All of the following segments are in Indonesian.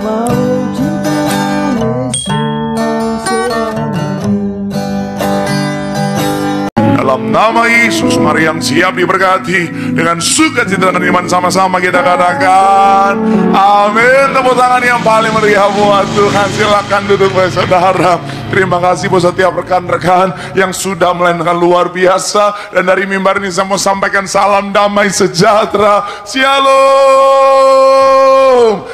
mau cinta Yesus selamanya. Dalam nama Yesus, mari yang siap diberkati dengan sukacita dan iman, sama-sama kita katakan amin. Tepuk tangan yang paling meriah buat Tuhan. Silakan duduk saudara. Terima kasih buat setiap rekan-rekan yang sudah melakukan luar biasa. Dan dari mimbar ini saya mau sampaikan salam damai sejahtera. Shalom.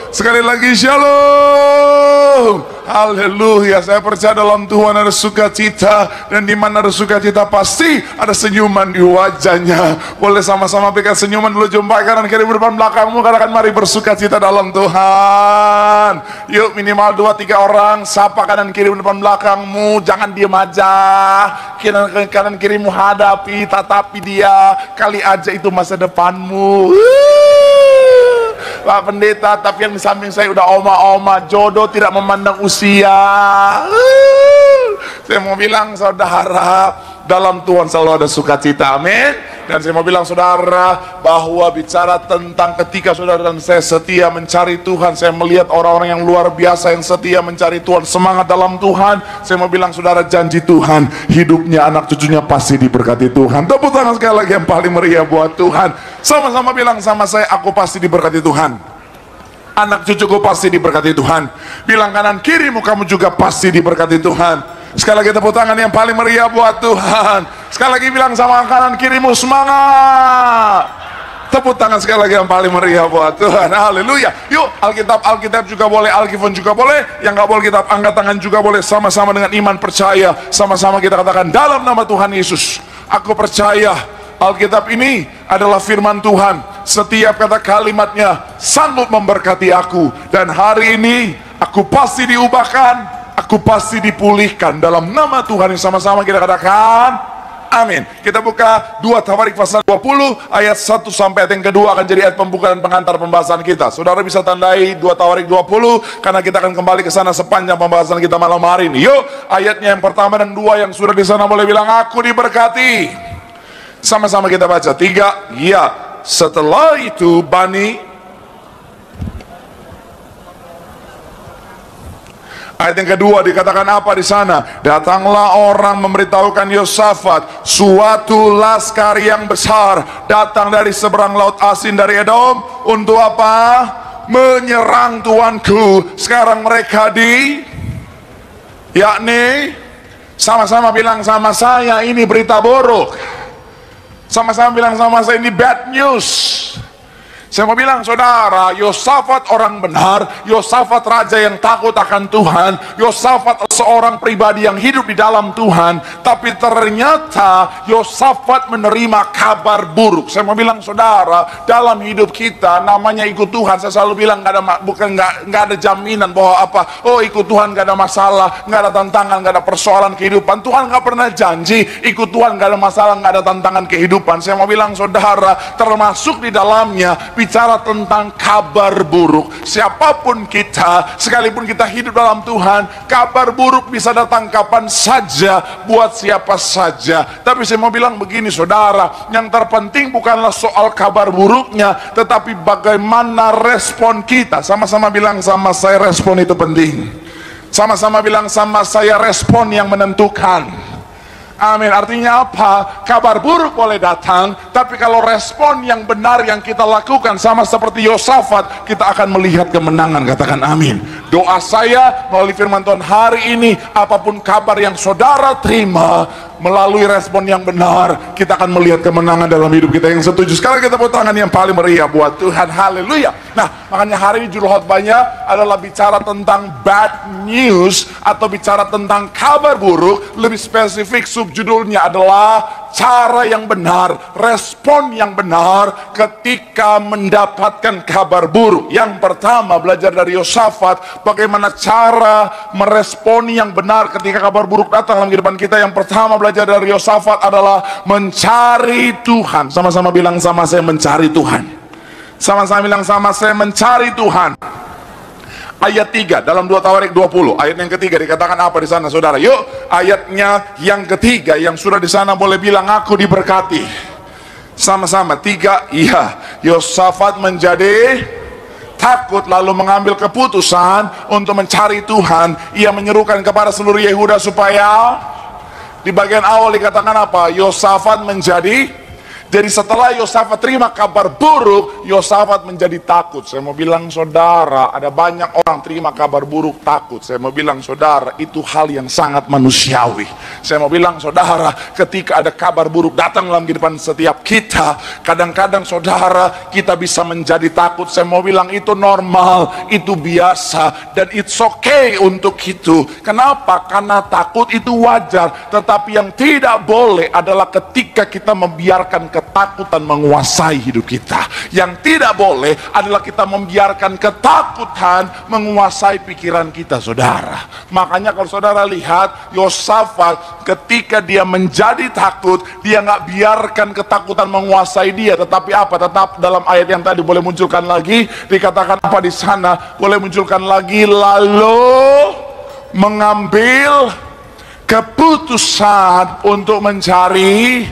Sekali lagi shalom. Haleluya. Saya percaya dalam Tuhan ada sukacita, dan di mana ada sukacita pasti ada senyuman di wajahnya. Boleh sama-sama berikan senyuman dulu, jumpai kanan kiri depan belakangmu, katakan mari bersukacita dalam Tuhan. Yuk, minimal 2-3 orang sapa kanan kiri depan belakangmu, jangan diem aja. Kanan kirimu hadapi, tatapi dia, kali aja itu masa depanmu. Pak Pendeta, tapi yang di samping saya udah oma-oma, jodoh tidak memandang usia. Saya mau bilang saudara, dalam Tuhan selalu ada sukacita, amin. Dan saya mau bilang saudara, bahwa bicara tentang ketika saudara dan saya setia mencari Tuhan, saya melihat orang-orang yang luar biasa yang setia mencari Tuhan, semangat dalam Tuhan. Saya mau bilang saudara, janji Tuhan, hidupnya anak cucunya pasti diberkati Tuhan. Tepuk tangan sekali lagi yang paling meriah buat Tuhan. Sama-sama bilang sama saya, aku pasti diberkati Tuhan. Anak cucuku pasti diberkati Tuhan. Bilang kanan kirimu, kamu juga pasti diberkati Tuhan. Sekali lagi tepuk tangan yang paling meriah buat Tuhan. Sekali lagi bilang sama kanan kirimu, semangat. Tepuk tangan sekali lagi yang paling meriah buat Tuhan. Haleluya. Yuk, Alkitab juga boleh, Alkifon juga boleh. Yang gak boleh kitab angkat tangan juga boleh. Sama-sama dengan iman percaya, sama-sama kita katakan dalam nama Tuhan Yesus, aku percaya Alkitab ini adalah firman Tuhan. Setiap kata kalimatnya sanggup memberkati aku. Dan hari ini aku pasti diubahkan, aku pasti dipulihkan dalam nama Tuhan. Yang sama-sama kita katakan amin. Kita buka 2 Tawarik pasal 20 ayat 1 sampai ayat yang kedua, akan jadi ayat pembuka dan pengantar pembahasan kita. Saudara bisa tandai 2 Tawarik 20, karena kita akan kembali ke sana sepanjang pembahasan kita malam hari ini. Yuk, ayatnya yang pertama dan 2 yang sudah di sana boleh bilang aku diberkati. Sama-sama kita baca 3. Ya, setelah itu Bani, ayat yang kedua dikatakan apa di sana? Datanglah orang memberitahukan Yosafat, suatu laskar yang besar datang dari seberang laut asin dari Edom. Untuk apa? Menyerang tuanku. Sekarang mereka yakni, sama-sama bilang sama saya, ini berita buruk. Sama-sama bilang sama saya, ini bad news. Saya mau bilang saudara, Yosafat orang benar, Yosafat raja yang takut akan Tuhan, Yosafat seorang pribadi yang hidup di dalam Tuhan. Tapi ternyata Yosafat menerima kabar buruk. Saya mau bilang saudara, dalam hidup kita namanya ikut Tuhan, saya selalu bilang nggak ada jaminan bahwa oh ikut Tuhan nggak ada masalah, nggak ada tantangan, nggak ada persoalan kehidupan. Tuhan nggak pernah janji ikut Tuhan nggak ada masalah, nggak ada tantangan kehidupan. Saya mau bilang saudara, termasuk di dalamnya bicara tentang kabar buruk. Siapapun kita, sekalipun kita hidup dalam Tuhan, kabar buruk bisa datang kapan saja, buat siapa saja. Tapi saya mau bilang begini saudara, yang terpenting bukanlah soal kabar buruknya, tetapi bagaimana respon kita. Sama-sama bilang sama saya, respon itu penting. Sama-sama bilang sama saya, respon yang menentukan. Amin. Artinya apa? Kabar buruk boleh datang, tapi kalau respon yang benar yang kita lakukan sama seperti Yosafat, kita akan melihat kemenangan. Katakan amin. Doa saya melalui firman Tuhan hari ini, apapun kabar yang saudara terima, melalui respon yang benar, kita akan melihat kemenangan dalam hidup kita. Yang setuju sekarang kita tepuk tangan yang paling meriah buat Tuhan. Haleluya. Nah, makanya hari ini judul khotbahnya adalah bicara tentang bad news, atau bicara tentang kabar buruk. Lebih spesifik subjudulnya adalah cara yang benar, respon yang benar ketika mendapatkan kabar buruk. Yang pertama, belajar dari Yosafat, bagaimana cara meresponi yang benar ketika kabar buruk datang dalam kehidupan kita. Yang pertama belajar dari Yosafat adalah mencari Tuhan. Sama-sama bilang sama saya, mencari Tuhan. Sama-sama bilang sama saya, mencari Tuhan. Ayat 3 dalam 2 Tawarik 20, ayat yang ketiga dikatakan apa di sana saudara? Yuk, ayatnya yang ketiga yang sudah di sana boleh bilang aku diberkati. Sama-sama 3. Iya, Yosafat menjadi takut lalu mengambil keputusan untuk mencari Tuhan, ia menyerukan kepada seluruh Yehuda supaya, di bagian awal dikatakan apa? Yosafat jadi setelah Yosafat terima kabar buruk, Yosafat menjadi takut. Saya mau bilang saudara, ada banyak orang terima kabar buruk takut. Saya mau bilang saudara, itu hal yang sangat manusiawi. Saya mau bilang saudara, ketika ada kabar buruk datang dalam kehidupan setiap kita, kadang-kadang saudara, kita bisa menjadi takut. Saya mau bilang itu normal, itu biasa, dan it's okay untuk itu. Kenapa? Karena takut itu wajar. Tetapi yang tidak boleh adalah ketika kita membiarkan ketakutan menguasai hidup kita. Yang tidak boleh adalah kita membiarkan ketakutan menguasai pikiran kita, saudara. Makanya kalau saudara lihat Yosafat, ketika dia menjadi takut, dia nggak biarkan ketakutan menguasai dia. Tetapi apa? Tetap dalam ayat yang tadi, boleh munculkan lagi, dikatakan apa di sana? Boleh munculkan lagi, lalu mengambil keputusan untuk mencari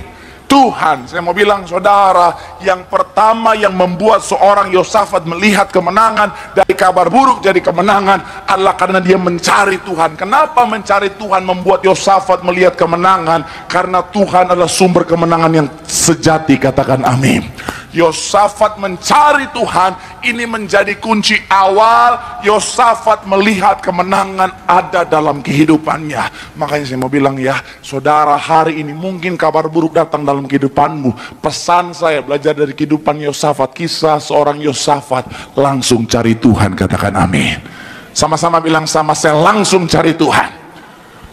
Tuhan. Saya mau bilang saudara, yang pertama yang membuat seorang Yosafat melihat kemenangan dari kabar buruk jadi kemenangan adalah karena dia mencari Tuhan. Kenapa mencari Tuhan membuat Yosafat melihat kemenangan? Karena Tuhan adalah sumber kemenangan yang sejati, katakan amin. Yosafat mencari Tuhan, ini menjadi kunci awal Yosafat melihat kemenangan ada dalam kehidupannya. Makanya saya mau bilang ya, saudara, hari ini mungkin kabar buruk datang dalam kehidupanmu. Pesan saya, belajar dari kehidupan Yosafat, kisah seorang Yosafat, langsung cari Tuhan, katakan amin. Sama-sama bilang sama saya, langsung cari Tuhan.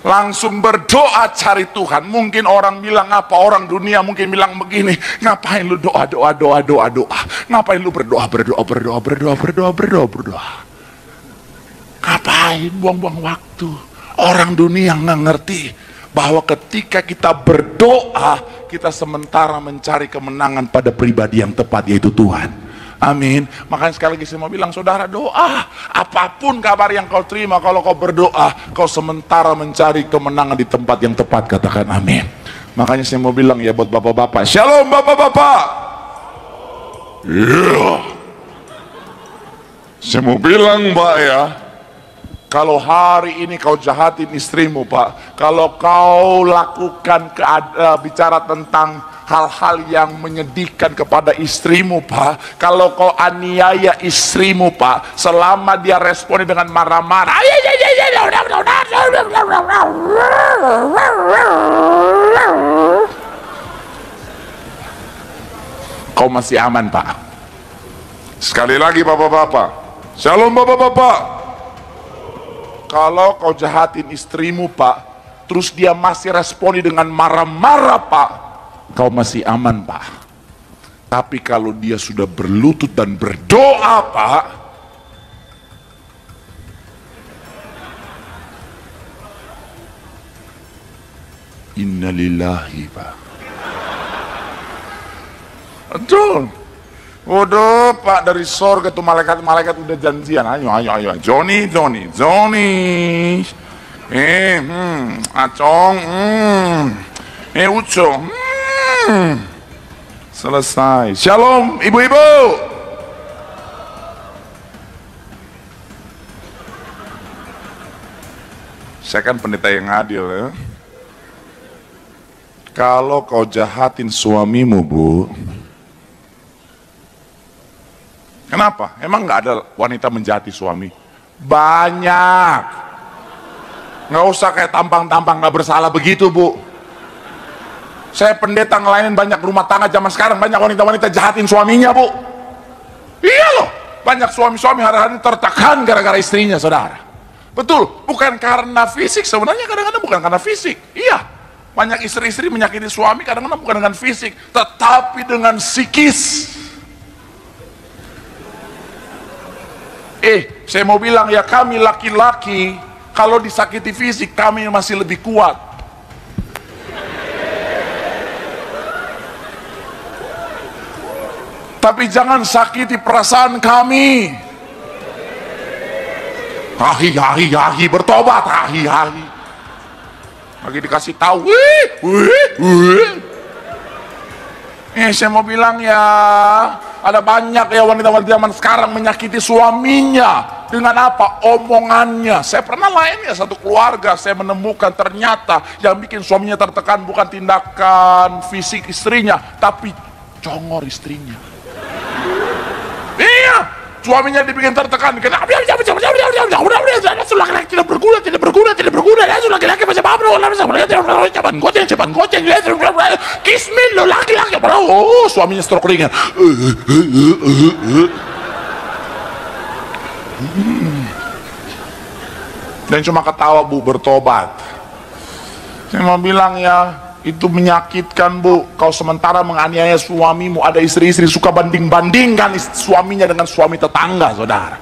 Langsung berdoa cari Tuhan. Mungkin orang bilang apa, orang dunia mungkin bilang begini, ngapain lu doa. Ngapain lu berdoa. Ngapain buang-buang waktu. Orang dunia nggak ngerti bahwa ketika kita berdoa, kita sementara mencari kemenangan pada pribadi yang tepat, yaitu Tuhan. Amin. Makanya sekali lagi saya mau bilang, saudara, doa. Apapun kabar yang kau terima, kalau kau berdoa, kau sementara mencari kemenangan di tempat yang tepat, katakan amin. Makanya saya mau bilang ya buat bapak-bapak, shalom bapak-bapak. Yeah. Saya mau bilang Pak ya, kalau hari ini kau jahatin istrimu Pak, kalau kau lakukan bicara tentang hal-hal yang menyedihkan kepada istrimu Pak, kalau kau aniaya istrimu Pak, selama dia responi dengan marah-marah, kau masih aman Pak. Sekali lagi bapak-bapak, shalom bapak-bapak. Kalau kau jahatin istrimu Pak, terus dia masih responi dengan marah-marah Pak, kau masih aman Pak. Tapi kalau dia sudah berlutut dan berdoa Pak, innalillahi Pak. Betul. Waduh Pak, dari sorga tuh malaikat-malaikat udah janjian. Ayo Johnny Acong, Uco, selesai. Shalom ibu-ibu. Saya kan pendeta yang adil ya. Kalau kau jahatin suamimu Bu, kenapa? Emang nggak ada wanita menjahati suami? Banyak. Nggak usah kayak tampang-tampang nggak bersalah begitu Bu. Saya pendeta ngelainin banyak rumah tangga zaman sekarang, banyak wanita-wanita jahatin suaminya Bu. Iya loh, banyak suami-suami hari-hari tertekan gara-gara istrinya saudara. Betul, bukan karena fisik, sebenarnya kadang-kadang bukan karena fisik. Iya, banyak istri-istri menyakiti suami kadang-kadang bukan dengan fisik, tetapi dengan psikis. Saya mau bilang ya, kami laki-laki kalau disakiti fisik kami masih lebih kuat. Tapi jangan sakiti perasaan kami. Ahi, bertobat, ahi. Lagi dikasih tahu, saya mau bilang ya, Ada banyak ya wanita-wanita zaman sekarang menyakiti suaminya. Dengan apa? Omongannya. Saya pernah lain ya satu keluarga, saya menemukan ternyata yang bikin suaminya tertekan bukan tindakan fisik istrinya, tapi congor istrinya. Iya, suaminya dibikin tertekan. Kenapa? Laki-laki tidak berguna, laki-laki macam apa? Cepat goceng, kismin lo laki-laki. Oh, suaminya stroke ringan. Dan cuma ketawa, Bu, bertobat. Saya mau bilang ya, itu menyakitkan, Bu. Kau sementara menganiaya suamimu. Ada istri-istri suka banding-bandingkan suaminya dengan suami tetangga, saudara.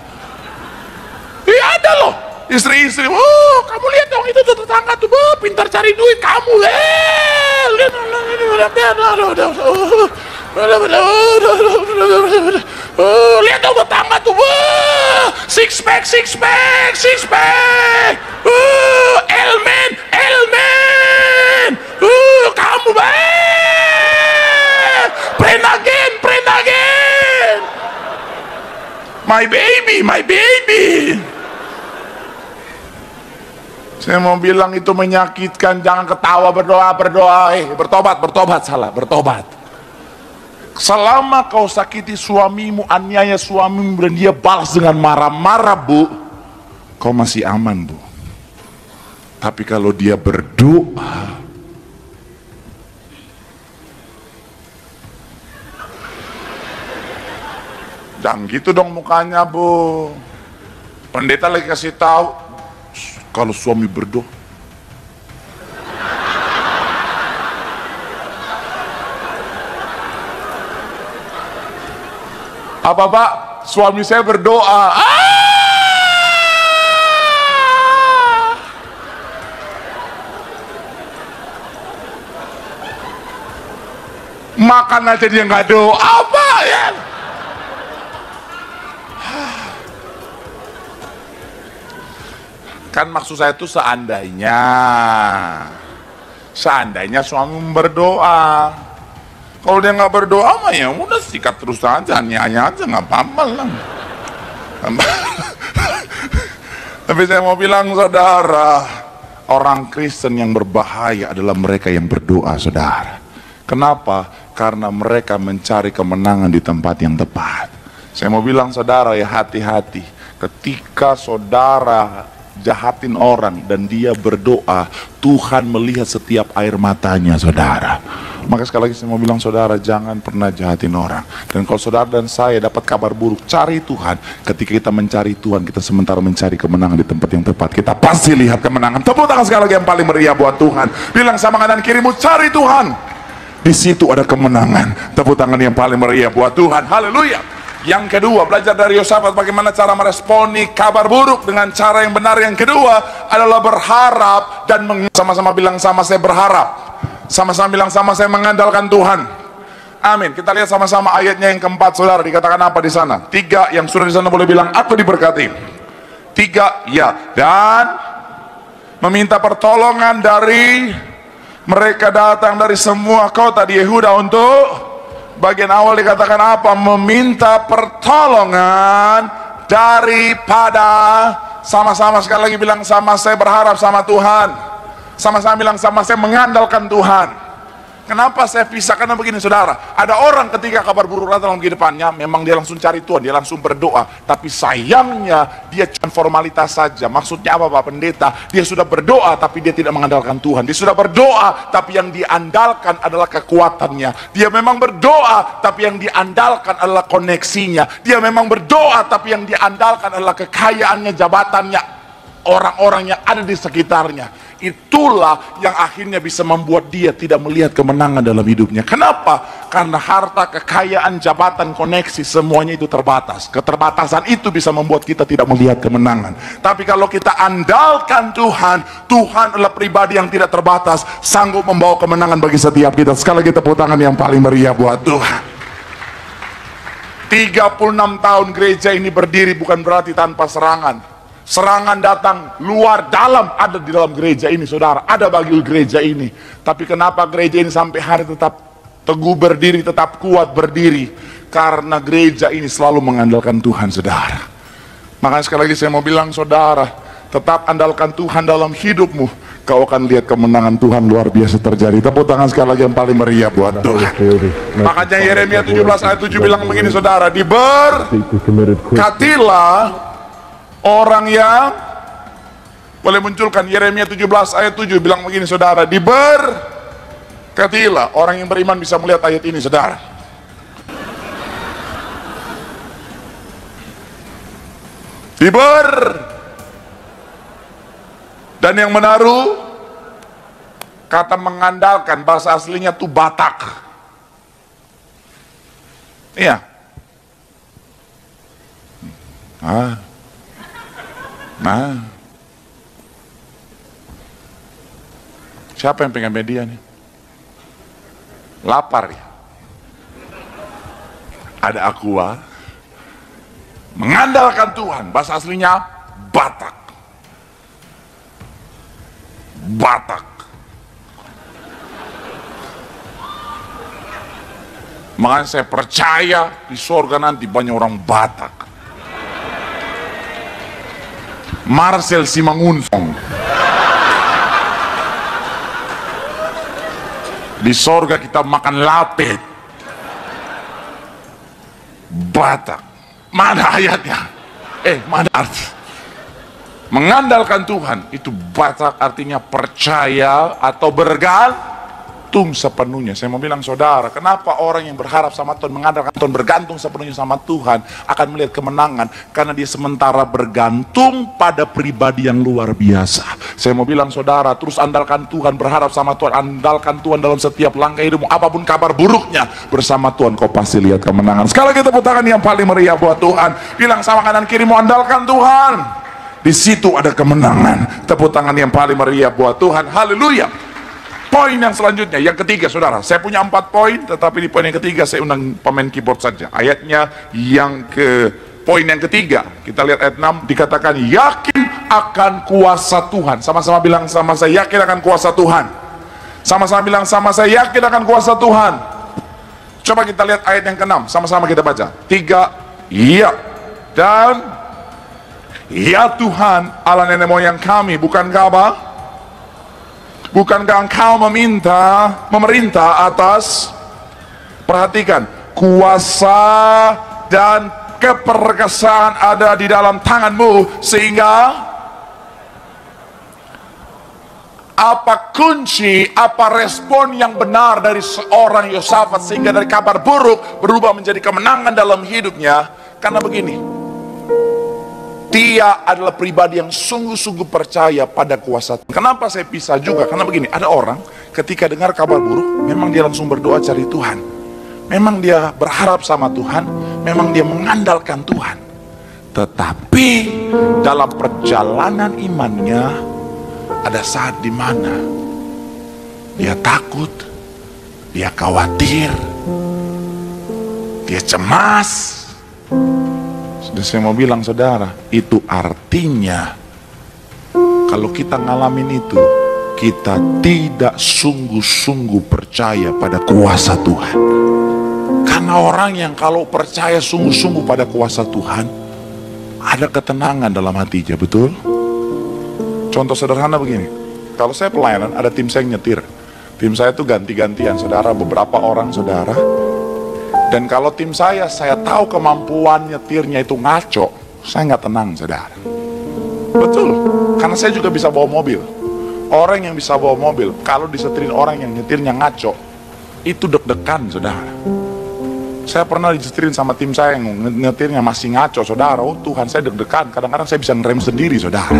Iya, ada loh istri-istri. Oh, kamu lihat dong, itu tuh tetangga tuh, pintar cari duit. Kamu lihat dong tetangga tuh, six pack, elmen, kamu print again, my baby. Saya mau bilang itu menyakitkan. Jangan ketawa, berdoa. Bertobat. Selama kau sakiti suamimu, aniaya suamimu, dan dia balas dengan marah-marah, Bu, kau masih aman, Bu. Tapi kalau dia berdoa, jangan gitu dong mukanya, Bu. Pendeta lagi kasih tahu, kalau suami berdoa, apa Pak? Suami saya berdoa. Makan aja dia nggak doa, apa ya? Kan maksud saya itu seandainya suami berdoa. Kalau dia nggak berdoa mah ya udah sikat terus aja, nyanyi aja, nggak apa-apa lah. Tapi saya mau bilang, saudara, orang Kristen yang berbahaya adalah mereka yang berdoa, saudara. Kenapa? Karena mereka mencari kemenangan di tempat yang tepat. Saya mau bilang, saudara, ya hati-hati. Ketika saudara jahatin orang dan dia berdoa, Tuhan melihat setiap air matanya, saudara. Maka sekali lagi saya mau bilang, saudara, jangan pernah jahatin orang. Dan kalau saudara dan saya dapat kabar buruk, cari Tuhan. Ketika kita mencari Tuhan, kita sementara mencari kemenangan di tempat yang tepat, kita pasti lihat kemenangan. Tepuk tangan sekali lagi yang paling meriah buat Tuhan. Bilang sama kanan kirimu, cari Tuhan, di situ ada kemenangan. Tepuk tangan yang paling meriah buat Tuhan. Haleluya. Yang kedua, belajar dari Yosafat bagaimana cara meresponi kabar buruk dengan cara yang benar. Yang kedua adalah berharap dan sama-sama bilang sama saya berharap. Sama-sama bilang sama saya mengandalkan Tuhan. Amin. Kita lihat sama-sama ayatnya yang keempat, saudara. Dikatakan apa di sana? 3 yang sudah di sana boleh bilang aku diberkati. 3 ya, dan meminta pertolongan dari mereka datang dari semua kota di Yehuda untuk bagian awal dikatakan apa? Meminta pertolongan daripada, sama-sama sekali lagi bilang sama saya berharap sama Tuhan. Sama-sama bilang sama saya mengandalkan Tuhan. Kenapa saya pisah? Karena begini, saudara, ada orang ketika kabar buruk datang dalam kehidupannya, memang dia langsung cari Tuhan, dia langsung berdoa, tapi sayangnya dia cuma formalitas saja. Maksudnya apa Pak Pendeta? Dia sudah berdoa tapi dia tidak mengandalkan Tuhan. Dia sudah berdoa tapi yang diandalkan adalah kekuatannya. Dia memang berdoa tapi yang diandalkan adalah koneksinya. Dia memang berdoa tapi yang diandalkan adalah kekayaannya, jabatannya, orang-orang yang ada di sekitarnya. Itulah yang akhirnya bisa membuat dia tidak melihat kemenangan dalam hidupnya. Kenapa? Karena harta, kekayaan, jabatan, koneksi, semuanya itu terbatas. Keterbatasan itu bisa membuat kita tidak melihat kemenangan. Tapi kalau kita andalkan Tuhan, Tuhan adalah pribadi yang tidak terbatas, sanggup membawa kemenangan bagi setiap kita. Sekali lagi tepuk tangan yang paling meriah buat Tuhan. 36 tahun gereja ini berdiri bukan berarti tanpa serangan. Serangan datang luar dalam, ada di dalam gereja ini, saudara. Ada bagi gereja ini. Tapi kenapa gereja ini sampai hari tetap teguh berdiri, tetap kuat berdiri? Karena gereja ini selalu mengandalkan Tuhan, saudara. Makanya sekali lagi saya mau bilang, saudara, tetap andalkan Tuhan dalam hidupmu. Kau akan lihat kemenangan Tuhan luar biasa terjadi. Tepuk tangan sekali lagi yang paling meriah buat Tuhan. Makanya Yeremia 17 ayat 7 bilang begini, saudara, diberkatilah orang yang, boleh munculkan Yeremia 17 ayat 7 bilang begini, saudara, diberkatilah orang yang beriman. Bisa melihat ayat ini, saudara. Dan yang menaruh kata mengandalkan, bahasa aslinya tuh Batak. Iya. Siapa yang pengen media nih? Lapar ya? Ada aqua. Mengandalkan Tuhan, bahasa aslinya Batak. Batak. Makanya saya percaya di surga nanti banyak orang Batak. Marcel Simangunfong. Di surga kita makan lapet. Batak. Mana ayatnya? Mana arti? Mengandalkan Tuhan itu Batak artinya percaya atau bergantung sepenuhnya. Saya mau bilang, saudara, kenapa orang yang berharap sama Tuhan, mengandalkan Tuhan, bergantung sepenuhnya sama Tuhan akan melihat kemenangan? Karena dia sementara bergantung pada pribadi yang luar biasa. Saya mau bilang, saudara, terus andalkan Tuhan, berharap sama Tuhan, andalkan Tuhan dalam setiap langkah hidupmu. Apapun kabar buruknya, bersama Tuhan kau pasti lihat kemenangan. Sekali lagi tepuk tangan yang paling meriah buat Tuhan. Bilang sama kanan kiri, mau andalkan Tuhan. Di situ ada kemenangan. Tepuk tangan yang paling meriah buat Tuhan. Haleluya. Poin yang selanjutnya, yang ketiga, saudara. Saya punya 4 poin, tetapi di poin yang ketiga saya undang pemain keyboard saja. Ayatnya poin yang ketiga, kita lihat ayat 6, dikatakan yakin akan kuasa Tuhan. Sama-sama bilang sama saya, yakin akan kuasa Tuhan. Sama-sama bilang sama saya, yakin akan kuasa Tuhan. Coba kita lihat ayat yang ke-6, sama-sama kita baca. 3, iya. Dan ya Tuhan, Allah nenek moyang kami, bukankah engkau memerintah atas, perhatikan, kuasa dan keperkasaan ada di dalam tanganmu, sehingga apa kunci, apa respon yang benar dari seorang Yosafat sehingga dari kabar buruk berubah menjadi kemenangan dalam hidupnya? Karena begini, dia adalah pribadi yang sungguh-sungguh percaya pada kuasa Tuhan. Kenapa saya pisah juga? Karena begini, ada orang ketika dengar kabar buruk, memang dia langsung berdoa cari Tuhan. Memang dia berharap sama Tuhan, memang dia mengandalkan Tuhan. Tetapi dalam perjalanan imannya, ada saat di mana dia takut, dia khawatir, dia cemas. Dan saya mau bilang, saudara, itu artinya kalau kita ngalamin itu, kita tidak sungguh-sungguh percaya pada kuasa Tuhan. Karena orang yang kalau percaya sungguh-sungguh pada kuasa Tuhan, ada ketenangan dalam hatinya, betul? Contoh sederhana begini, kalau saya pelayanan, ada tim saya yang nyetir. Tim saya itu ganti-gantian, saudara, beberapa orang, saudara. Dan kalau tim saya tahu kemampuan nyetirnya itu ngaco, saya nggak tenang, saudara. Betul, karena saya juga bisa bawa mobil. Orang yang bisa bawa mobil, kalau disetirin orang yang nyetirnya ngaco, itu deg-degan, saudara. Saya pernah disetirin sama tim saya yang nyetirnya masih ngaco, saudara. Oh Tuhan, saya deg-degan. Kadang-kadang saya bisa ngerem sendiri, saudara.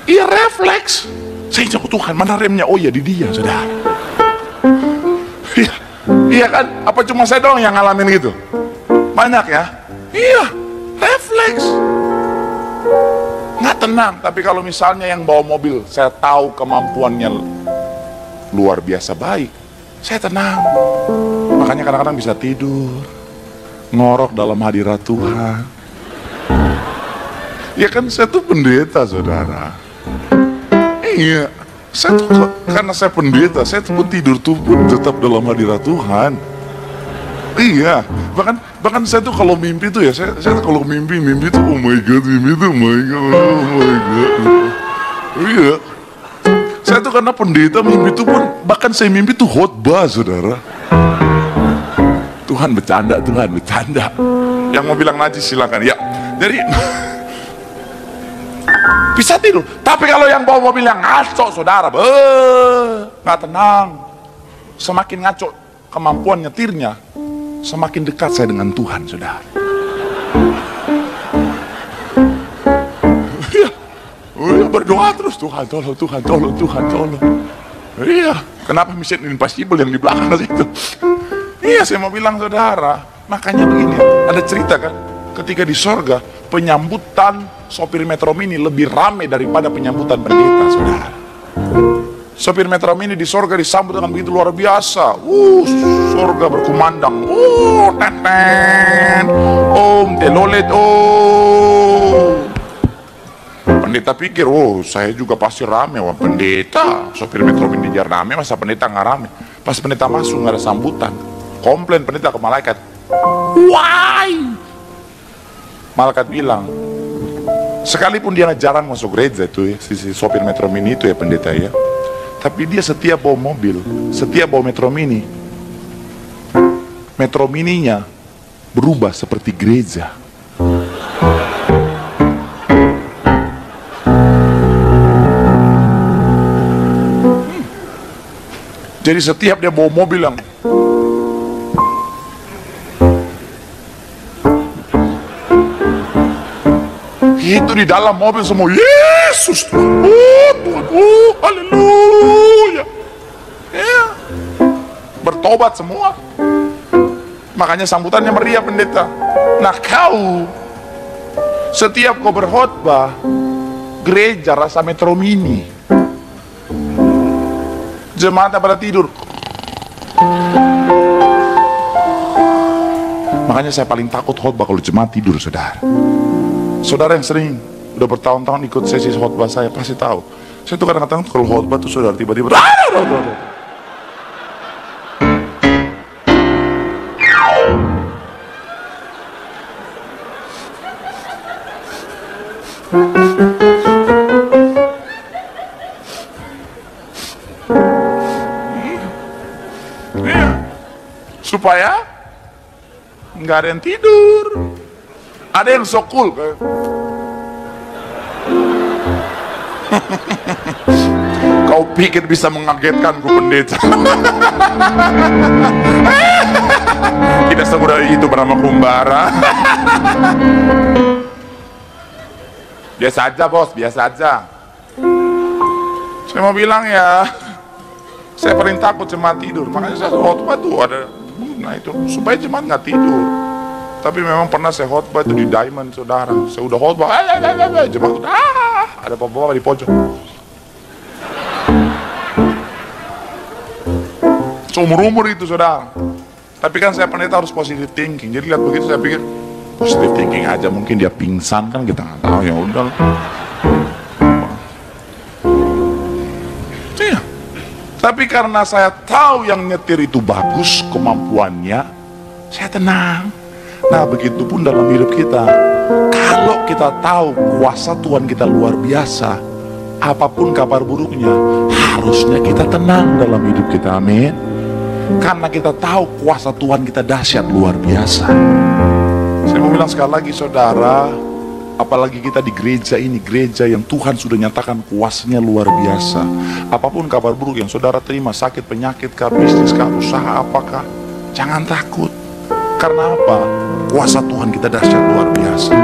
Iya, refleks. Saya jawab, Tuhan, mana remnya? Oh iya, di dia, saudara. Iya kan? Apa cuma saya doang yang ngalamin gitu? Banyak ya? Iya, refleks. Nggak tenang. Tapi kalau misalnya yang bawa mobil, saya tahu kemampuannya luar biasa baik, saya tenang. Makanya kadang-kadang bisa tidur, ngorok dalam hadirat Tuhan. Ya kan, saya tuh pendeta, saudara. Iya, saya tuh, karena saya pendeta, saya tuh tidur tuh pun tetap dalam hadirat Tuhan. Iya, bahkan saya tuh kalau mimpi tuh ya, saya tuh kalau mimpi tuh oh my god, mimpi tuh oh my god, oh my god. Iya. Saya tuh karena pendeta mimpi tuh pun, bahkan saya mimpi tuh khotbah, saudara. Tuhan bercanda. Yang mau bilang najis silakan. Ya, jadi bisa tidur. Tapi kalau yang bawa mobil yang ngaco, saudara, nggak tenang. Semakin ngaco kemampuan nyetirnya, semakin dekat saya dengan Tuhan, saudara. Iya, berdoa terus, Tuhan tolong. Iya, kenapa Mission Impossible yang di belakang itu? Iya, saya mau bilang, saudara, makanya begini, ada cerita kan, ketika di sorga, penyambutan sopir Metro Mini lebih ramai daripada penyambutan pendeta, saudara. Sopir Metro Mini di sorga disambut dengan begitu luar biasa. Sorga berkumandang. Teten. Om telolet. Pendeta pikir, saya juga pasti rame. Wah, pendeta. Sopir Metro Mini dia rame, masa pendeta nggak rame? Pas pendeta masuk nggak ada sambutan. Komplain pendeta ke malaikat. Why? Malaikat bilang, sekalipun dia jarang masuk gereja itu ya, si sopir Metro Mini itu ya pendeta ya. Tapi dia setiap bawa mobil, setiap bawa Metro Mini, Metro Mininya berubah seperti gereja. Jadi setiap dia bawa mobil yang itu di dalam mobil semua Yesus Tuhan, Tuhan, haleluya, ya, bertobat semua. Makanya sambutannya meriah pendeta. Nah kau, setiap kau berkhotbah, gereja rasa Metro Mini, jemaatnya pada tidur. Makanya saya paling takut khotbah kalau jemaat tidur, saudara. Saudara yang sering udah bertahun-tahun ikut sesi khotbah saya pasti tahu. Saya tuh kadang-kadang kalau khotbah tuh saudara tiba-tiba supaya nggak ada yang tidur. Ada yang so cool kayak kau pikir bisa mengagetkanku pendeta? Tidak semudah itu bernama Kumbara. Biasa aja bos, biasa aja. Saya mau bilang ya, saya paling takut jemaat tidur. Makanya saya khotbah tuh ada, nah itu supaya jemaat nggak tidur. Tapi memang pernah saya khotbah itu di Diamond, saudara. Saya udah khotbah, jemaat udah, ada bapak-bapak di pojok. Seumur-umur itu, saudara. Tapi kan saya pendeta harus positive thinking. Jadi lihat begitu saya pikir, positive thinking aja, mungkin dia pingsan kan kita nggak tahu, ya udah. Iya. Tapi karena saya tahu yang nyetir itu bagus kemampuannya, saya tenang. Nah begitupun dalam hidup kita, kalau kita tahu kuasa Tuhan kita luar biasa, apapun kabar buruknya, harusnya kita tenang dalam hidup kita, amin. Karena kita tahu kuasa Tuhan kita dahsyat luar biasa. Saya mau bilang sekali lagi, saudara, apalagi kita di gereja ini, gereja yang Tuhan sudah nyatakan kuasanya luar biasa. Apapun kabar buruk yang saudara terima, sakit, penyakit, bisnis, usaha apakah, jangan takut. Karena apa? Kuasa Tuhan kita dahsyat luar biasa.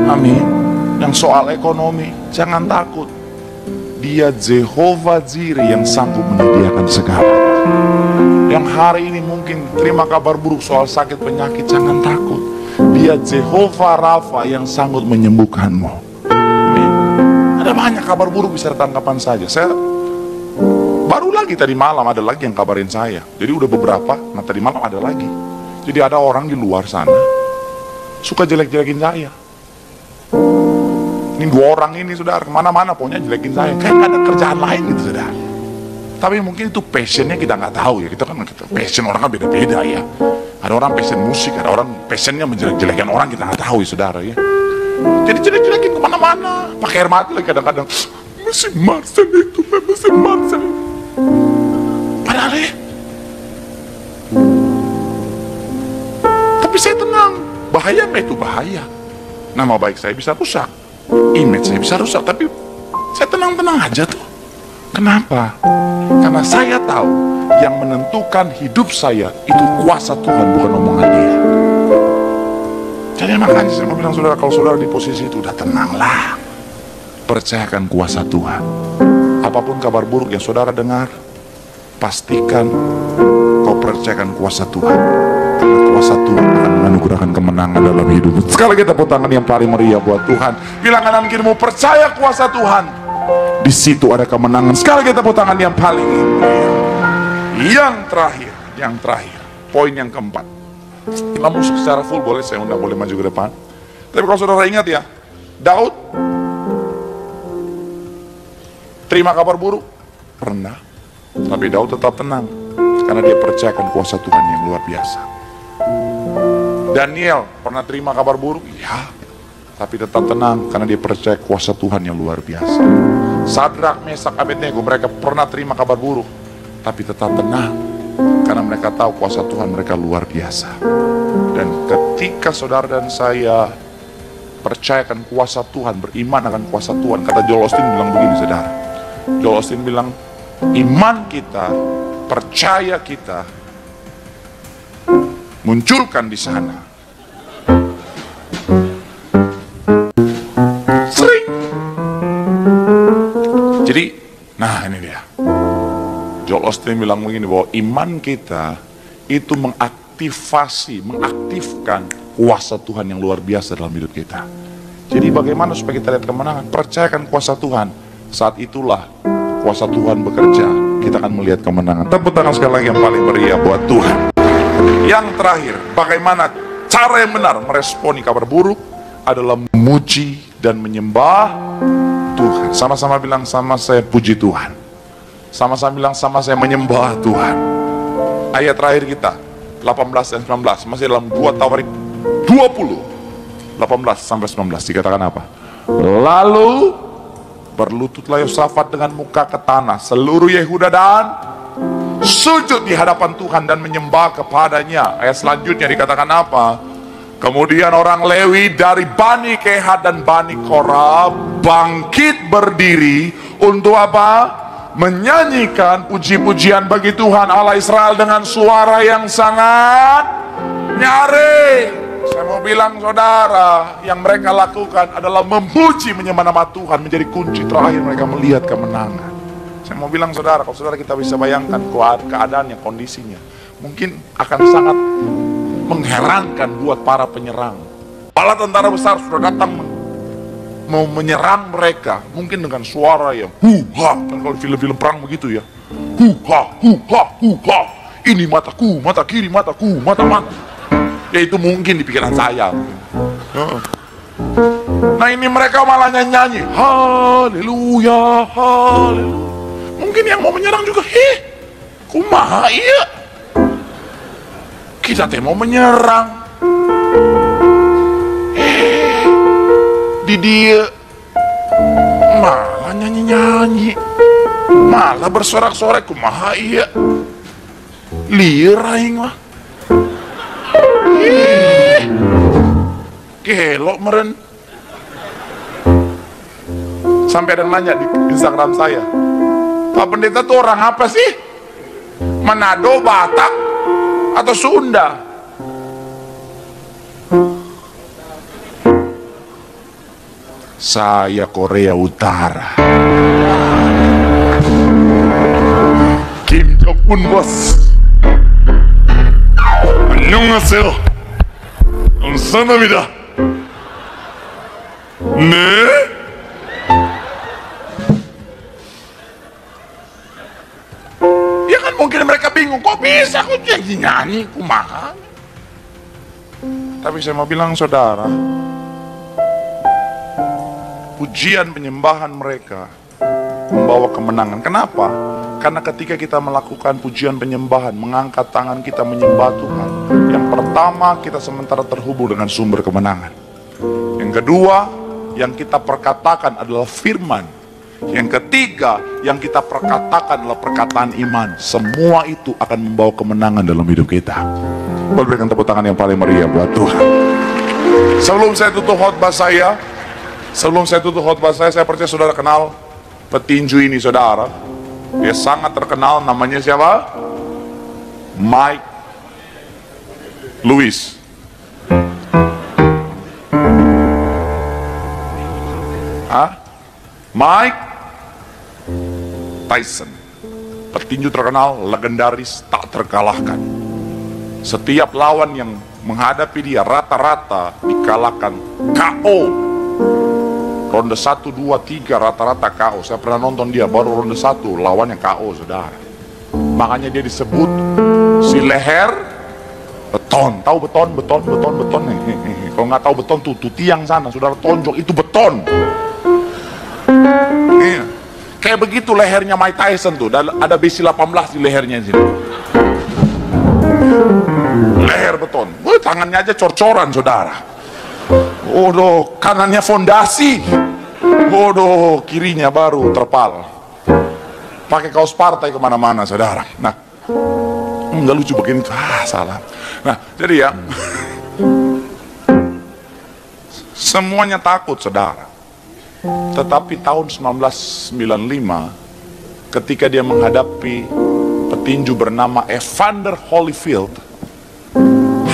Amin. Yang soal ekonomi, jangan takut. Dia Jehovah Jireh yang sanggup menyediakan segala. Yang hari ini mungkin terima kabar buruk soal sakit penyakit, jangan takut. Dia Jehovah Rafa yang sanggup menyembuhkanmu. Amin. Ada banyak kabar buruk bisa datang kapan saja. Saya baru lagi tadi malam ada lagi yang kabarin saya. Jadi udah beberapa, nah tadi malam ada lagi. Jadi ada orang di luar sana suka jelek-jelekin saya. Ini 2 orang ini, saudara, kemana-mana pokoknya jelekin saya. Kayak gak ada kerjaan lain gitu, saudara. Tapi mungkin itu passionnya kita nggak tahu ya. Passion orang kan beda-beda ya. Ada orang passion musik, ada orang passionnya menjelek-jelekan orang, kita nggak tahu ya saudara ya. Jadi jelek-jelekin kemana-mana, pakai air mati lagi kadang-kadang. Mesin Marcel itu, mesin Marcel. Padahal ya. Tapi saya tenang. Bahaya apa itu? Bahaya. Nama baik saya bisa rusak, image saya bisa rusak, tapi saya tenang-tenang aja tuh. Kenapa? Karena saya tahu yang menentukan hidup saya itu kuasa Tuhan, bukan omongan dia. Jadi makanya saya mau bilang saudara, kalau saudara di posisi itu udah tenanglah, percayakan kuasa Tuhan. Apapun kabar buruk yang saudara dengar, pastikan kau percayakan kuasa Tuhan. Karena kuasa Tuhan akan menganugerahkan kemenangan dalam hidupmu. Sekali kita tepuk tangan yang paling meriah buat Tuhan. Bilang kanan kirimu, percaya kuasa Tuhan. Di situ ada kemenangan. Sekali kita tepuk tangan yang paling meriah. Yang terakhir, poin yang keempat. Kita musik secara full boleh, saya undang boleh maju ke depan. Tapi kalau saudara ingat ya, Daud terima kabar buruk, pernah. Tapi Daud tetap tenang, karena dia percayakan kuasa Tuhan yang luar biasa. Daniel pernah terima kabar buruk, ya, tapi tetap tenang, karena dia percaya kuasa Tuhan yang luar biasa. Sadrak, Mesak, Abednego, mereka pernah terima kabar buruk, tapi tetap tenang, karena mereka tahu kuasa Tuhan mereka luar biasa. Dan ketika saudara dan saya percayakan kuasa Tuhan, beriman akan kuasa Tuhan, kata Joel Osteen bilang begini saudara. Joel Osteen bilang, iman kita, percaya kita, munculkan di sana. Sering. Jadi, nah ini dia. Joel Osteen bilang begini, bahwa iman kita itu mengaktifkan kuasa Tuhan yang luar biasa dalam hidup kita. Jadi bagaimana supaya kita lihat kemenangan? Percayakan kuasa Tuhan. Saat itulah kuasa Tuhan bekerja, kita akan melihat kemenangan. Tepuk tangan sekali lagi yang paling meriah buat Tuhan. Yang terakhir, bagaimana cara yang benar meresponi kabar buruk adalah memuji dan menyembah Tuhan. Sama-sama bilang sama saya, puji Tuhan. Sama-sama bilang sama saya, menyembah Tuhan. Ayat terakhir kita 18 dan 19 masih dalam 2 Tawarik 20 18 sampai 19 dikatakan apa? Lalu berlututlah Yosafat dengan muka ke tanah, seluruh Yehuda dan sujud di hadapan Tuhan dan menyembah kepadanya. Ayat selanjutnya dikatakan apa? Kemudian orang Lewi dari Bani Kehat dan Bani Korah bangkit berdiri untuk apa? Menyanyikan puji-pujian bagi Tuhan Allah Israel dengan suara yang sangat nyaring. Saya mau bilang saudara, yang mereka lakukan adalah memuji menyembah nama Tuhan menjadi kunci terakhir mereka melihat kemenangan. Saya mau bilang saudara, kalau saudara kita bisa bayangkan keadaannya, kondisinya, mungkin akan sangat mengherankan buat para penyerang. Bala tentara besar sudah datang mau menyerang mereka, mungkin dengan suara yang hu-ha, kan kalau film-film perang begitu ya, hu-ha, hu-ha, hu-ha, ini mataku, mata kiri, mataku, mata-mata. Ya itu mungkin di pikiran saya. Nah ini mereka malah nyanyi, haleluya, haleluya. Mungkin yang mau menyerang juga, kumaha iya, kita teh mau menyerang. Di dia malah nyanyi-nyanyi, malah bersorak-sorak, kumaha iya, liar aing mah, gelok meren. Sampai ada nanya di Instagram saya, Pak Pendeta tuh orang apa sih? Manado, Batak, atau Sunda? Saya Korea Utara. Kim Jong Un bos. 안녕하세요. 감사합니다. 네? Ya kan mungkin mereka bingung, kok bisa aku nyanyi kumaha? Tapi saya mau bilang saudara, pujian penyembahan mereka membawa kemenangan. Kenapa? Karena ketika kita melakukan pujian penyembahan, mengangkat tangan kita menyembah Tuhan, yang pertama kita sementara terhubung dengan sumber kemenangan. Yang kedua, yang kita perkatakan adalah firman. Yang ketiga, yang kita perkatakan adalah perkataan iman. Semua itu akan membawa kemenangan dalam hidup kita. Boleh berikan tepuk tangan yang paling meriah buat Tuhan. Sebelum saya tutup khotbah saya, saya percaya saudara kenal petinju ini, saudara. Dia sangat terkenal, namanya siapa? Mike Lewis. Mike Tyson, petinju terkenal, legendaris, tak terkalahkan. Setiap lawan yang menghadapi dia rata-rata dikalahkan KO. Ronde 1, 2, 3 rata-rata KO. Saya pernah nonton dia, baru ronde 1 lawannya KO, saudara. Makanya dia disebut si leher beton. Tahu beton? Kalau nggak tahu beton tuh tiang sana, saudara tonjok itu beton. Iya. Kayak begitu lehernya Mike Tyson tuh, ada besi 18 di lehernya sini. Leher beton. Tangannya aja cor-coran, saudara. Waduh, kanannya fondasi. Waduh, kirinya baru terpal. Pakai kaos partai kemana-mana, saudara. Nah, nggak lucu begini tuh. Salah. Nah, jadi ya, semuanya takut, saudara. Tetapi tahun 1995, ketika dia menghadapi petinju bernama Evander Holyfield,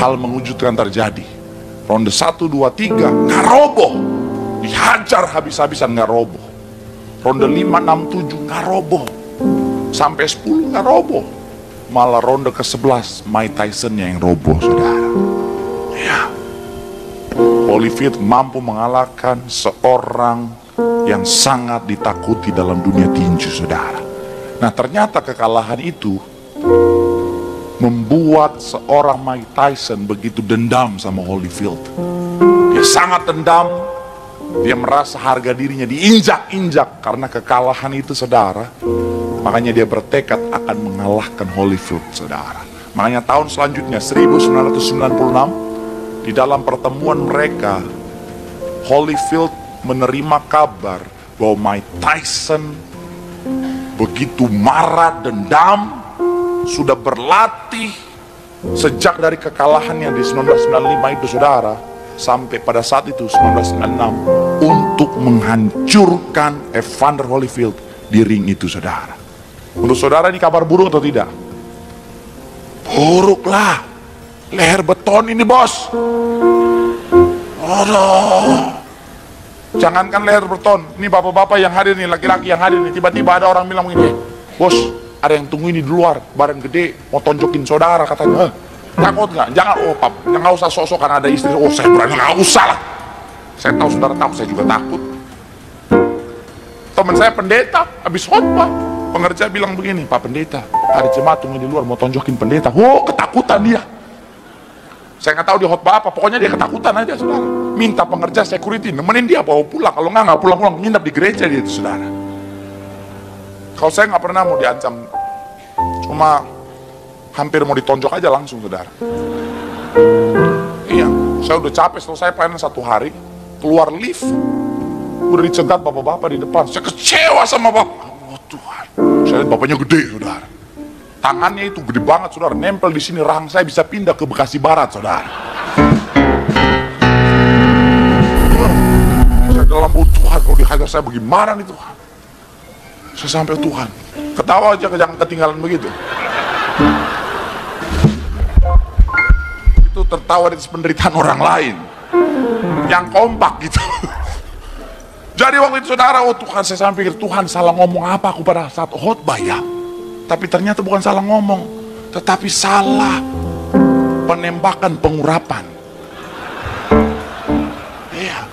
hal mengejutkan terjadi. Ronde 1, 2, 3 nggak roboh, dihajar habis-habisan nggak roboh. Ronde 5, 6, 7 nggak roboh, sampai 10 nggak roboh. Malah ronde ke-11 Mike Tysonnya yang roboh, saudara. Ya, Holyfield mampu mengalahkan seorang yang sangat ditakuti dalam dunia tinju, saudara. Nah, ternyata kekalahan itu membuat seorang Mike Tyson begitu dendam sama Holyfield. Dia sangat dendam. Dia merasa harga dirinya diinjak-injak karena kekalahan itu, saudara. Makanya dia bertekad akan mengalahkan Holyfield, saudara. Makanya tahun selanjutnya 1996, di dalam pertemuan mereka, Holyfield menerima kabar bahwa Mike Tyson begitu marah, dendam, sudah berlatih sejak dari kekalahannya di 1995 itu, saudara, sampai pada saat itu 1996 untuk menghancurkan Evander Holyfield di ring itu, saudara. Menurut saudara ini kabar buruk atau tidak? Buruk lah. Leher beton ini, bos. Aduh. Jangankan leher beton, ini bapak-bapak yang hadir nih, laki-laki yang hadir nih, tiba-tiba ada orang bilang begini, bos, ada yang tunggu ini di luar, badan gede, mau tonjokin saudara, katanya. Takut nggak? Jangan, oh pap, jangan usah sok-sok karena ada istri. Oh, saya berani, nggak usah lah. Saya tahu saudara tahu, saya juga takut. Teman saya pendeta, habis khotbah, pengerja bilang begini, Pak Pendeta, ada jemaat tunggu di luar, mau tonjokin pendeta. Oh, ketakutan dia. Saya nggak tahu dia khotbah apa, pokoknya dia ketakutan aja, saudara. Minta pengerja security nemenin dia bawa pulang, kalau nggak pulang-pulang, nginap di gereja dia itu, saudara. Kalau saya nggak pernah mau diancam, cuma hampir mau ditonjok aja langsung, saudara. Iya, saya udah capek, selesai pelayanan 1 hari, keluar lift, udah dicegat bapak-bapak di depan. Saya kecewa sama bapak. Oh Tuhan, saya lihat bapaknya gede, saudara. Tangannya itu gede banget, saudara, nempel di sini, rahang saya bisa pindah ke Bekasi Barat, saudara. Saya dalam, oh Tuhan, kalau dihajar saya bagaimana nih Tuhan? Saya sampai, Tuhan, ketawa aja, jangan ketinggalan begitu. Itu tertawa di penderitaan orang lain yang kompak gitu. Jadi waktu itu, saudara, oh Tuhan, saya sampai pikir, Tuhan, salah ngomong apa aku pada saat khotbah ya? Tapi ternyata bukan salah ngomong, tetapi salah penembakan, pengurapan. Iya.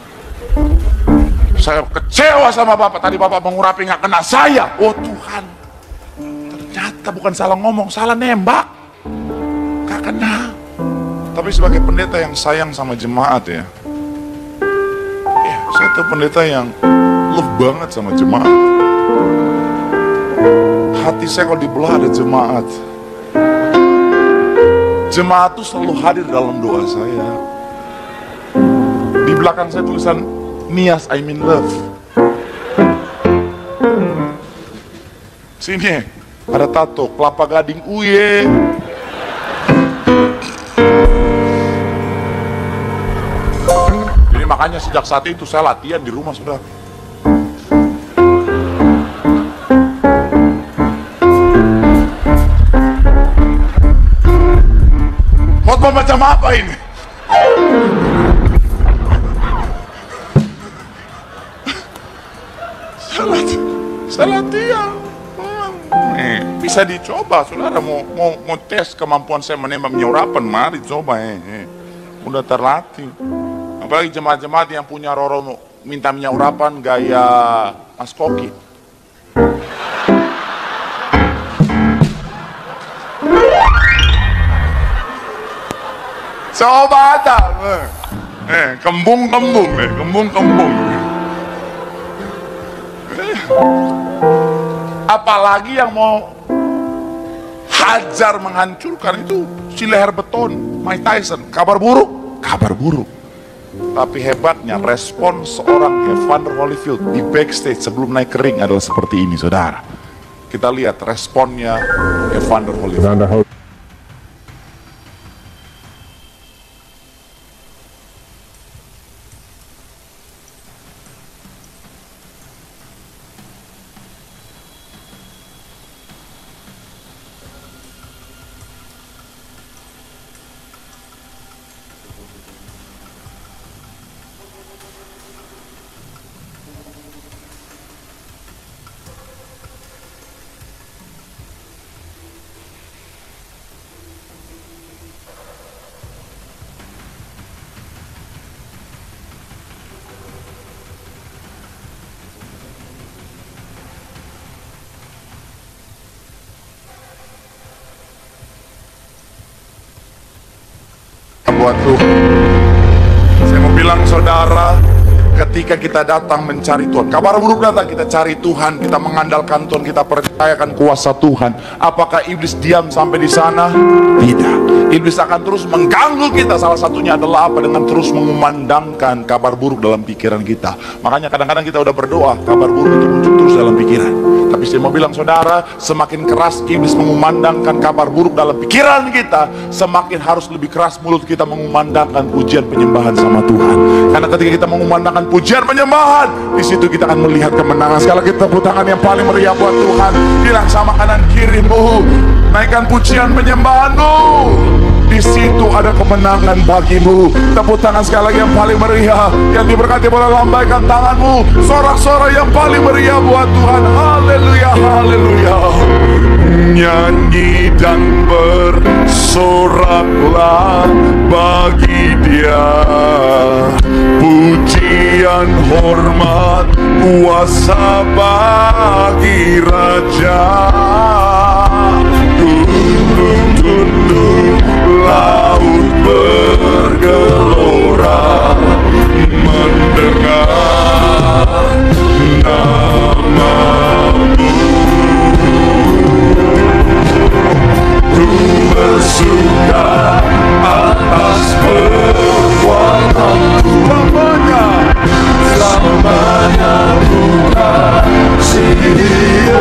Saya kecewa sama bapak, tadi bapak mengurapi nggak kena saya. Oh Tuhan, ternyata bukan salah ngomong, salah nembak, nggak kena. Tapi sebagai pendeta yang sayang sama jemaat ya, saya tuh pendeta yang love banget sama jemaat. Hati saya kalau dibelah ada jemaat. Jemaat itu selalu hadir dalam doa saya. Di belakang saya tulisan Nias I'm in love. Sini ada tato kelapa gading uye. Jadi makanya sejak saat itu saya latihan di rumah, saudara. Khotbah macam apa ini? Saya latihan. Bisa dicoba, saudara. Mau tes kemampuan saya menembak urapan, mari coba. Udah terlatih. Apalagi jemaat-jemaat yang punya roro minta urapan gaya Mas Koki. Coba ada, kembung-kembung, kembung-kembung. Apalagi yang mau hajar menghancurkan itu si leher beton, Mike Tyson. Kabar buruk, kabar buruk. Tapi hebatnya respon seorang Evander Holyfield di backstage sebelum naik ke ring adalah seperti ini, saudara. Kita lihat responnya Evander Holyfield. Buat Tuhan, saya mau bilang saudara, ketika kita datang mencari Tuhan, kabar buruk datang, kita cari Tuhan, kita mengandalkan Tuhan, kita percayakan kuasa Tuhan. Apakah iblis diam sampai di sana? Tidak. Iblis akan terus mengganggu kita. Salah satunya adalah apa? Dengan terus mengumandangkan kabar buruk dalam pikiran kita. Makanya kadang-kadang kita udah berdoa, kabar buruk itu muncul terus dalam pikiran. Tapi saya mau bilang saudara, semakin keras iblis mengumandangkan kabar buruk dalam pikiran kita, semakin harus lebih keras mulut kita mengumandangkan pujian penyembahan sama Tuhan. Karena ketika kita mengumandangkan pujian penyembahan, di situ kita akan melihat kemenangan. Sekali lagi tepuk tangan yang paling meriah buat Tuhan. Bilang sama kanan kirimu, naikkan pujian penyembahanmu. Di situ ada kemenangan bagimu. Tepuk tangan sekali lagi yang paling meriah. Yang diberkati boleh lambaikan tanganmu. Sorak-sorak yang paling meriah buat Tuhan. Haleluya, haleluya. Nyanyi dan bersoraklah bagi Dia. Pujian, hormat, kuasa bagi Raja. Tunduk laut bergelora mendengar namamu. Ku bersuka atas perbuatanku, selamanya bukan sia-sia.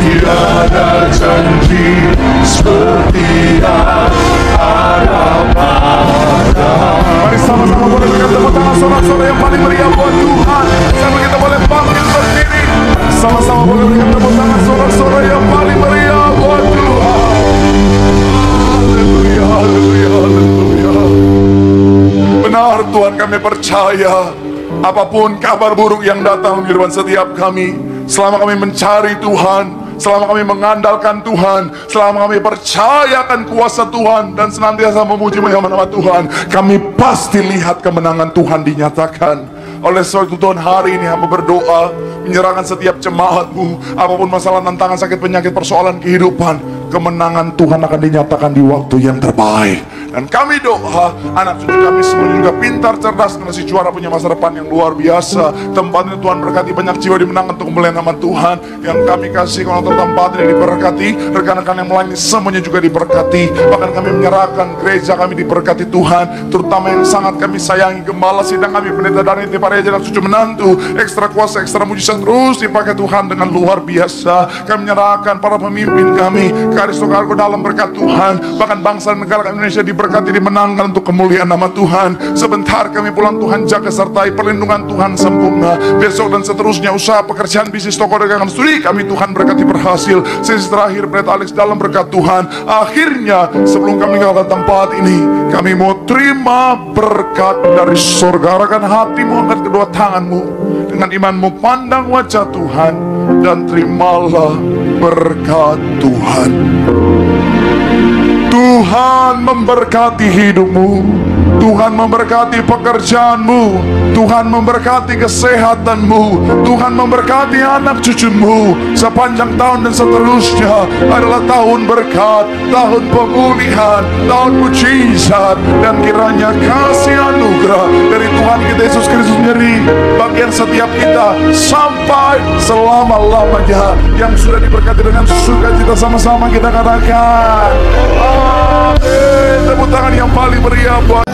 Tiada janji seperti yang ada pada. Mari sama-sama boleh berikan tepuk tangan sorak-sorak yang paling meriah buat Tuhan. Sampai kita boleh bangkit berdiri. Sama-sama boleh berikan tepuk tangan sorak-sorak yang paling meriah buat Tuhan. Haleluya, haleluya, haleluya. Benar Tuhan, kami percaya apapun kabar buruk yang datang di depan setiap kami, selama kami mencari Tuhan, selama kami mengandalkan Tuhan, selama kami percayakan kuasa Tuhan dan senantiasa memuji nama Tuhan, kami pasti lihat kemenangan Tuhan dinyatakan. Oleh sebab itu Tuhan, hari ini hamba berdoa, menyerahkan setiap jemaat-Mu, apapun masalah, tantangan, sakit, penyakit, persoalan kehidupan, kemenangan Tuhan akan dinyatakan di waktu yang terbaik. Dan kami doa anak cucu kami semua juga pintar, cerdas, ngasih juara, punya masa depan yang luar biasa. Tempat ini Tuhan berkati, banyak jiwa dimenangkan untuk kemuliaan nama Tuhan. Yang kami kasih kalau tempat ini diberkati, rekan-rekan yang melayani semuanya juga diberkati. Bahkan kami menyerahkan gereja kami diberkati Tuhan, terutama yang sangat kami sayangi gembala sidang kami, pendeta Dani, para dan cucu menantu, ekstra kuasa, ekstra mujizat terus dipakai Tuhan dengan luar biasa. Kami menyerahkan para pemimpin kami, Karistokargo dalam berkat Tuhan. Bahkan bangsa dan negara Indonesia diberkati, dimenangkan untuk kemuliaan nama Tuhan. Sebentar kami pulang, Tuhan jaga sertai, perlindungan Tuhan sempurna. Besok dan seterusnya usaha, pekerjaan, bisnis, toko dagangan, studi kami Tuhan berkati berhasil. Sesi terakhir Pendeta Alex dalam berkat Tuhan. Akhirnya sebelum kami meninggalkan tempat ini, kami mau terima berkat dari surga. Arahkan hatimu, angkat kedua tanganmu, dengan imanmu pandang wajah Tuhan, dan terimalah berkat Tuhan. Tuhan memberkati hidupmu, Tuhan memberkati pekerjaanmu, Tuhan memberkati kesehatanmu, Tuhan memberkati anak cucumu. Sepanjang tahun dan seterusnya adalah tahun berkat, tahun pemulihan, tahun mujizat. Dan kiranya kasih anugerah dari Tuhan kita Yesus Kristus menjadi bagian setiap kita sampai selama-lamanya. Yang sudah diberkati dengan sukacita sama-sama kita katakan amin. Tepuk tangan yang paling meriah buat